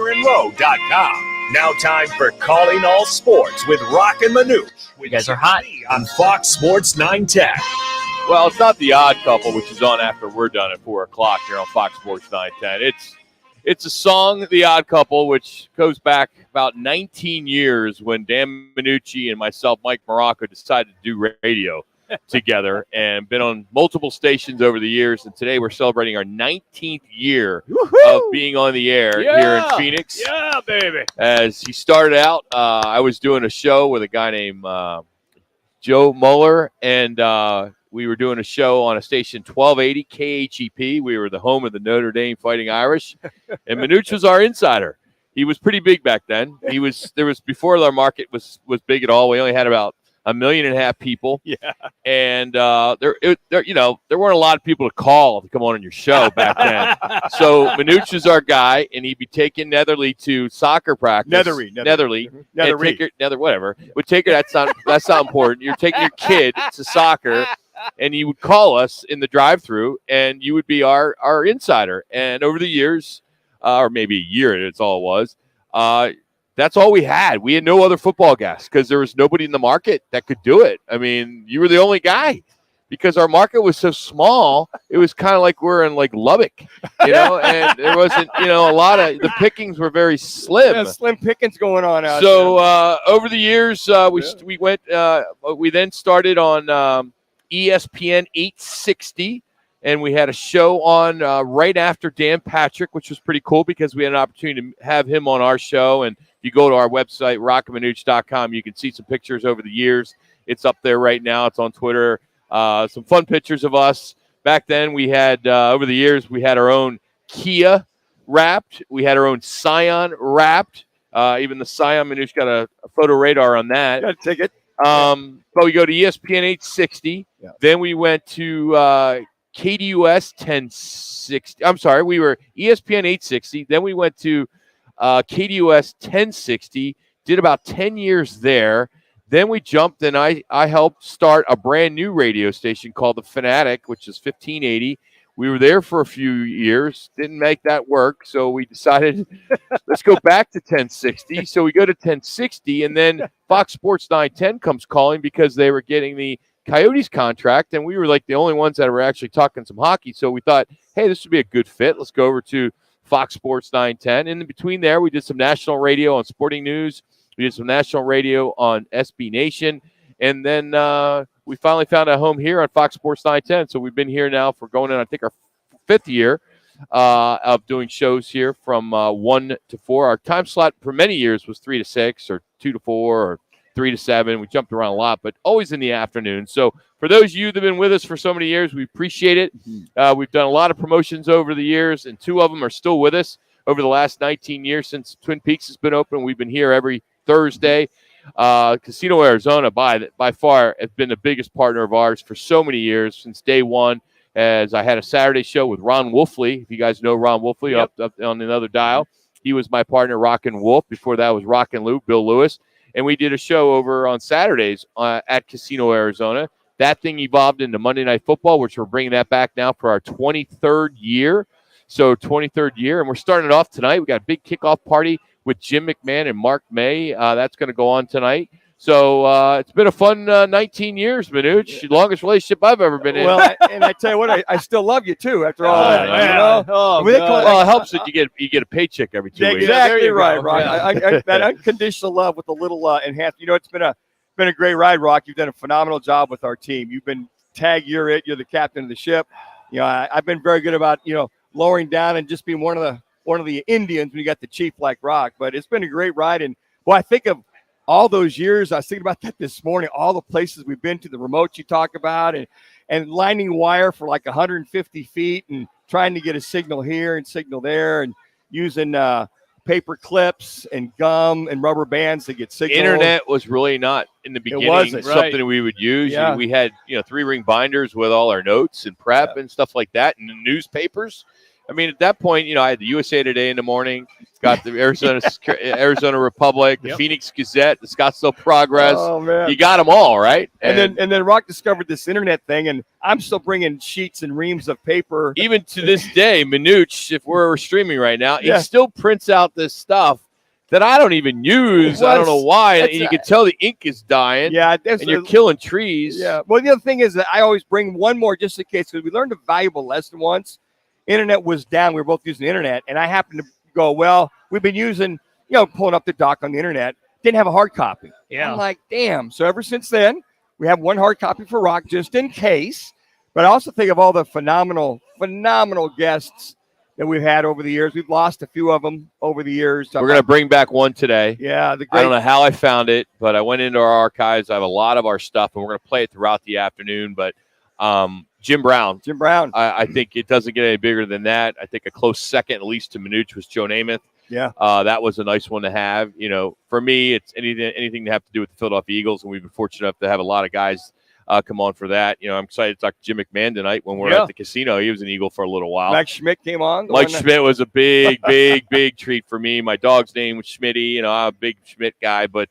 rockyandrow.com. Now time for Calling All Sports with Rock and Manuch. You guys are hot. On Fox Sports 910. Well, it's not The Odd Couple, which is on after we're done at 4 o'clock here on Fox Sports 910. It's a song, The Odd Couple, which goes back about 19 years when Dan Manucci and myself, Mike Morocco, decided to do radio together and been on multiple stations over the years. And today we're celebrating our 19th year of being on the air here in Phoenix. Yeah, baby. As he started out, I was doing a show with a guy named Joe Muller, and we were doing a show on a station 1280 KHEP. We were the home of the Notre Dame Fighting Irish, and Manuch was our insider. He was pretty big back then. There was before our market was big at all. We only had about 1.5 million people. Yeah. And there weren't a lot of people to call to come on your show back then. So Manuch was our guy, and he'd be taking Netherly to soccer practice. Netherly. Whatever. Would take her. That's not important. You're taking your kid to soccer, and you would call us in the drive-through, and you would be our insider. And over the years, or maybe a year, that's all it was. That's all we had. We had no other football guys because there was nobody in the market that could do it. I mean, you were the only guy because our market was so small. It was kind of like we're in like Lubbock, and there wasn't, a lot of the pickings were very slim. Yeah, slim pickings going on out there. Over the years, we then started on ESPN 860. And we had a show on right after Dan Patrick, which was pretty cool because we had an opportunity to have him on our show. And if you go to our website, rockandmanuch.com, you can see some pictures over the years. It's up there right now. It's on Twitter. Some fun pictures of us. Back then, we had, over the years, we had our own Kia wrapped. We had our own Scion wrapped. Even the Scion, Manuch got a photo radar on that. Got a ticket. But we go to ESPN 860. Yeah. Then we went to KDUS 1060. I'm sorry, we were ESPN 860. Then we went to KDUS 1060. Did about 10 years there. Then we jumped, and I helped start a brand new radio station called The Fanatic, which is 1580. We were there for a few years. Didn't make that work, so we decided let's go back to 1060. So we go to 1060, and then Fox Sports 910 comes calling because they were getting the Coyotes contract, and we were like the only ones that were actually talking some hockey. So we thought, hey, this would be a good fit. Let's go over to Fox Sports 910. And in between there, we did some national radio on Sporting News. We did some national radio on SB Nation. And then we finally found a home here on Fox Sports 910. So we've been here now for going in, I think, our 5th year of doing shows here from 1 to 4. Our time slot for many years was 3 to 6 or 2 to 4 or 3 to 7. We jumped around a lot, but always in the afternoon. So for those of you that have been with us for so many years, we appreciate it. We've done a lot of promotions over the years, and 2 of them are still with us over the last 19 years since Twin Peaks has been open. We've been here every Thursday. Casino Arizona, by far, has been the biggest partner of ours for so many years since day one. As I had a Saturday show with Ron Wolfley. If you guys know Ron Wolfley, up on another dial. He was my partner, Rockin' Wolf. Before that was Rockin' Lou, Bill Lewis. And we did a show over on Saturdays at Casino Arizona. That thing evolved into Monday Night Football, which we're bringing that back now for our 23rd year. So 23rd year. And we're starting it off tonight. We got a big kickoff party with Jim McMahon and Mark May. That's going to go on tonight. So it's been a fun 19 years, Manuch. Longest relationship I've ever been in. Well, and I tell you what, I still love you, too, after all that. Well, it helps that you get a paycheck every 2 weeks. Exactly right, Rock. That unconditional love with a little enhanced. It's been a great ride, Rock. You've done a phenomenal job with our team. You've been tagged. You're the captain of the ship. I've been very good about lowering down and just being one of the Indians when you got the chief like Rock. But it's been a great ride, and I think of all those years. I was thinking about that this morning, all the places we've been to, the remotes you talk about, and lining wire for like 150 feet and trying to get a signal here and signal there and using paper clips and gum and rubber bands to get signal. Internet was really not in the beginning something we would use. Yeah. We had 3-ring binders with all our notes and prep and stuff like that, and the newspapers. I mean, at that point, I had the USA Today in the morning, got the Arizona Republic, the Phoenix Gazette, the Scottsdale Progress. Oh man, you got them all, right? And then Rock discovered this internet thing, and I'm still bringing sheets and reams of paper. Even to this day, Manuch, if we're streaming right now, he still prints out this stuff that I don't even use. I don't know why. And you can tell the ink is dying. Yeah, and you're killing trees. Yeah. Well, the other thing is that I always bring one more just in case, because we learned a valuable lesson once. Internet was down. We were both using the internet, and I happened to go, well, we've been using, pulling up the doc on the internet. Didn't have a hard copy. Yeah. I'm like, damn. So ever since then, we have one hard copy for Rock just in case. But I also think of all the phenomenal guests that we've had over the years. We've lost a few of them over the years. We're going to bring back one today. Yeah. I don't know how I found it, but I went into our archives. I have a lot of our stuff, and we're going to play it throughout the afternoon. But Jim Brown. I think it doesn't get any bigger than that. I think a close second, at least to Manuch, was Joe Namath. Yeah. That was a nice one to have. For me, it's anything to have to do with the Philadelphia Eagles, and we've been fortunate enough to have a lot of guys come on for that. I'm excited to talk to Jim McMahon tonight when we're at the casino. He was an Eagle for a little while. Mike Schmidt came on. Mike Schmidt was a big, big treat for me. My dog's name was Schmitty. I'm a big Schmidt guy. But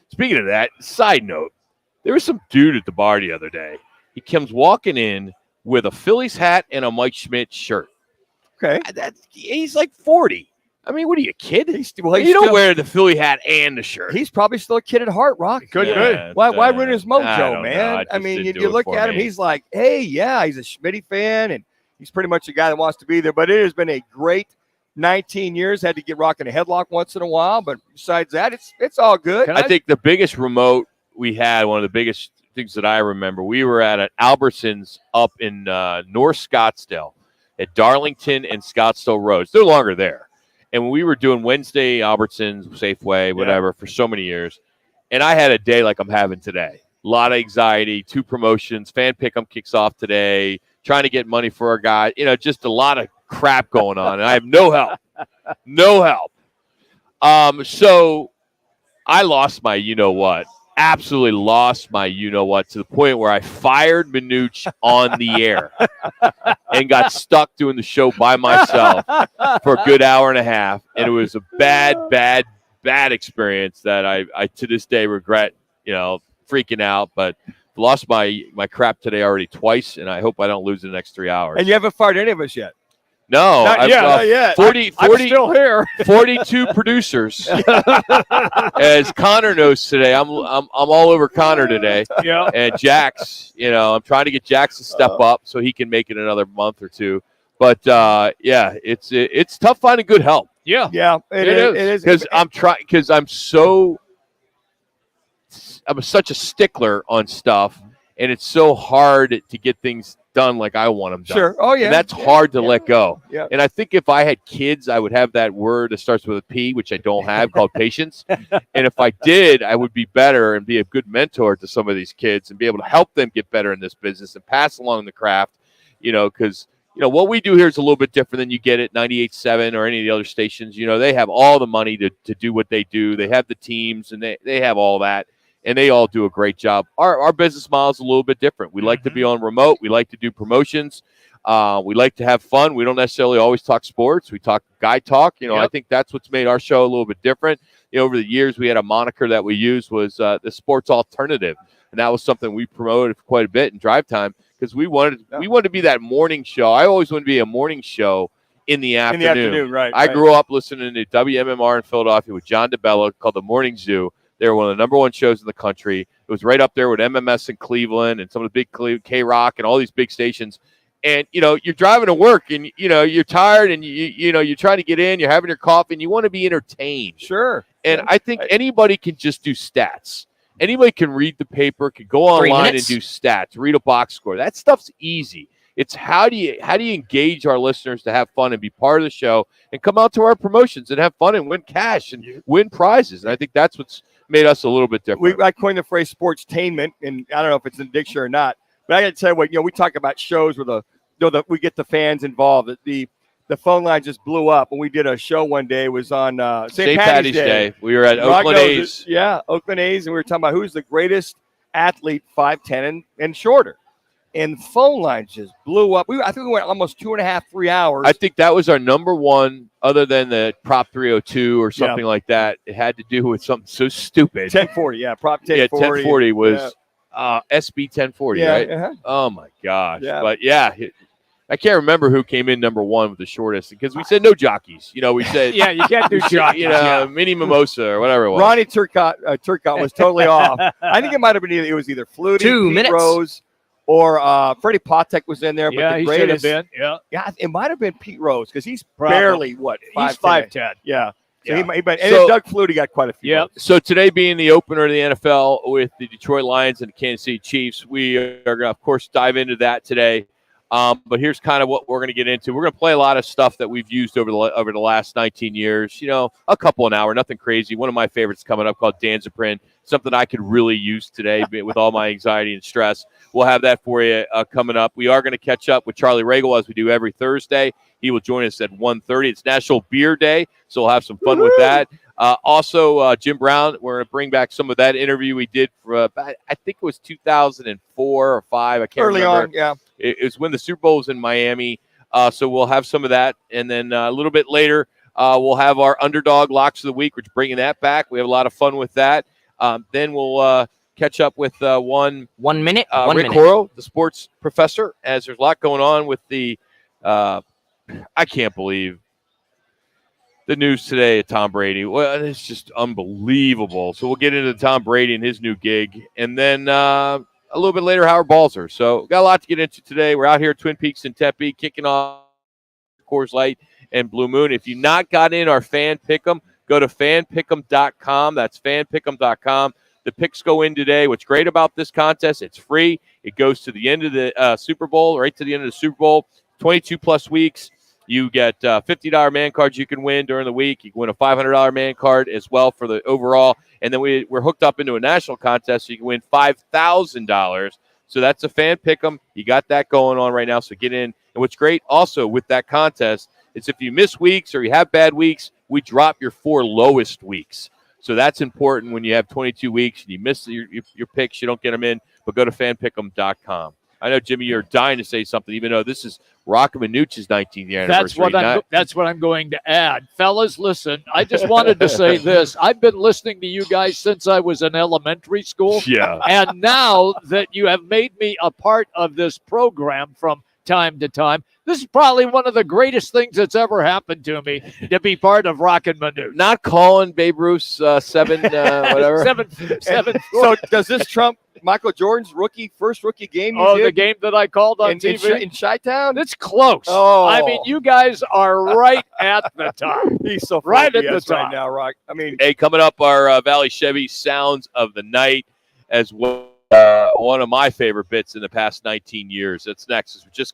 speaking of that, side note, there was some dude at the bar the other day. He comes walking in with a Phillies hat and a Mike Schmidt shirt. Okay. He's like 40. I mean, what are you, a kid? You don't wear the Philly hat and the shirt. He's probably still a kid at heart, Rock. Good. Why ruin his mojo, man? I mean, you look at him, he's like, hey, yeah, he's a Schmitty fan, and he's pretty much a guy that wants to be there. But it has been a great 19 years. Had to get Rock in a headlock once in a while, but besides that, it's all good. I think the biggest remote we had, one of the biggest things that I remember, we were at an Albertsons up in North Scottsdale at Darlington and Scottsdale Roads. They're no longer there. And we were doing Wednesday Albertsons, Safeway, whatever, for so many years. And I had a day like I'm having today. A lot of anxiety, 2 promotions, fan pick'em kicks off today, trying to get money for our guy. Just a lot of crap going on. And I have no help. No help. So I lost my you-know-what. Absolutely lost my you-know-what to the point where I fired Manuch on the air and got stuck doing the show by myself for a good hour and a half. And it was a bad experience that I to this day regret, freaking out. But lost my crap today already twice, and I hope I don't lose in the next 3 hours. And you haven't fired any of us yet. No, not yet. 40, I'm still here. 42 producers. As Connor knows today, I'm all over Connor today. Yeah. And Jax, I'm trying to get Jax to step up so he can make it another month or two. But it's tough finding good help. Yeah. Yeah, it is because I'm such a stickler on stuff, and it's so hard to get things done like I want them done. Sure. Oh, yeah. And that's hard to let go. Yeah. And I think if I had kids, I would have that word that starts with a P, which I don't have, called patience. And if I did, I would be better and be a good mentor to some of these kids and be able to help them get better in this business and pass along the craft, because what we do here is a little bit different than you get at 98.7 or any of the other stations. They have all the money to do what they do. They have the teams, and they have all that. And they all do a great job. Our business model is a little bit different. We like to be on remote. We like to do promotions. We like to have fun. We don't necessarily always talk sports. We talk guy talk. I think that's what's made our show a little bit different. Over the years, we had a moniker that we used was the sports alternative. And that was something we promoted for quite a bit in drive time because we wanted to be that morning show. I always want to be a morning show in the afternoon. Right. I grew up listening to WMMR in Philadelphia with John DeBella called The Morning Zoo. They were one of the number one shows in the country. It was right up there with MMS in Cleveland and some of the big K-Rock and all these big stations. And, you're driving to work and, you're tired and, you're trying to get in, you're having your coffee and you want to be entertained. Sure. And I think anybody can just do stats. Anybody can read the paper, can go online and do stats, read a box score. That stuff's easy. It's how do you engage our listeners to have fun and be part of the show and come out to our promotions and have fun and win cash and win prizes. And I think that's what's made us a little bit different. I coined the phrase sportstainment, and I don't know if it's in the dictionary or not, but I got to tell you what, we talk about shows where we get the fans involved. The phone line just blew up when we did a show one day. It was on St. Patty's Day. We were at Oakland A's. Oakland A's, and we were talking about who's the greatest athlete 5'10" and shorter. and the phone lines just blew up. I think we went almost 2.5, 3 hours. I think that was our number one, other than the Prop 302 or something like that. It had to do with something so stupid. 1040, yeah, Prop 1040. Yeah, 1040 was SB 1040, right? Uh-huh. Oh my gosh! Yeah. But I can't remember who came in number one with the shortest, because we said no jockeys. We said Yeah, you can't do jockeys. mini mimosa or whatever it was. Ronnie Turcotte was totally off. I think it might have been it was either Flutie, 2 Pete minutes. Rose, or Freddie Patek was in there. But Yeah, the he greatest, should have been. yeah, it might have been Pete Rose, because he's Probably. barely He's 5'10". 5'10". Yeah. So Yeah. and then So- Doug Flutie got quite a few. Yeah. votes. So today being the opener of the NFL with the Detroit Lions and the Kansas City Chiefs, we are going to, of course, dive into that today. But here's kind of what we're going to get into. We're going to play a lot of stuff that we've used over the last 19 years. A couple an hour, nothing crazy. One of my favorites coming up called Danzaprin, something I could really use today with all my anxiety and stress. We'll have that for you coming up. We are going to catch up with Charlie Regal as we do every Thursday. He will join us at 1:30. It's National Beer Day, so we'll have some fun with that. Also, Jim Brown, we're going to bring back some of that interview we did for I think it was 2004 or 5. I can't Early remember. on, yeah. It was when the Super Bowl was in Miami. So we'll have some of that. And then a little bit later, we'll have our underdog locks of the week. We're bringing that back. We have a lot of fun with that. Then we'll catch up with 1 minute. Rick Horo, the sports professor, as there's a lot going on with the I can't believe the news today of Tom Brady. Well, it's just unbelievable. So we'll get into Tom Brady and his new gig. And then a little bit later, Howard Balzer. So got a lot to get into today. We're out here at Twin Peaks in Tempe, kicking off Coors Light and Blue Moon. If you've not got in our fan pick'em, go to fanpick'em.com. That's fanpick'em.com. The picks go in today. What's great about this contest, it's free. It goes to the end of the Super Bowl, right to the end of the Super Bowl. 22-plus weeks. You get $50 man cards you can win during the week. You can win a $500 man card as well for the overall. And then we're hooked up into a national contest, so you can win $5,000. So that's a fan pick'em. You got that going on right now, so get in. And what's great also with that contest is if you miss weeks or you have bad weeks, we drop your 4 lowest weeks. So that's important when you have 22 weeks and you miss your picks, you don't get them in, but go to fanpick'em.com. I know, Jimmy, you're dying to say something, even though this is Rock Manuch's 19th anniversary. That's what I'm going to add. Fellas, listen, I just wanted to say this. I've been listening to you guys since I was in elementary school. Yeah. And now that you have made me a part of this program from time to time, this is probably one of the greatest things that's ever happened to me, to be part of Rock and Manuch. Not calling Babe Ruth's whatever. Seven. So does this trump Michael Jordan's first rookie game? The game that I called on TV in Chi-Town? It's close. Oh. I mean, you guys are right at the top. He's so right at the the top right now, Rock. I mean, Hey, coming up, our Valley Chevy Sounds of the Night as well. One of my favorite bits in the past 19 years. That's next. As we just get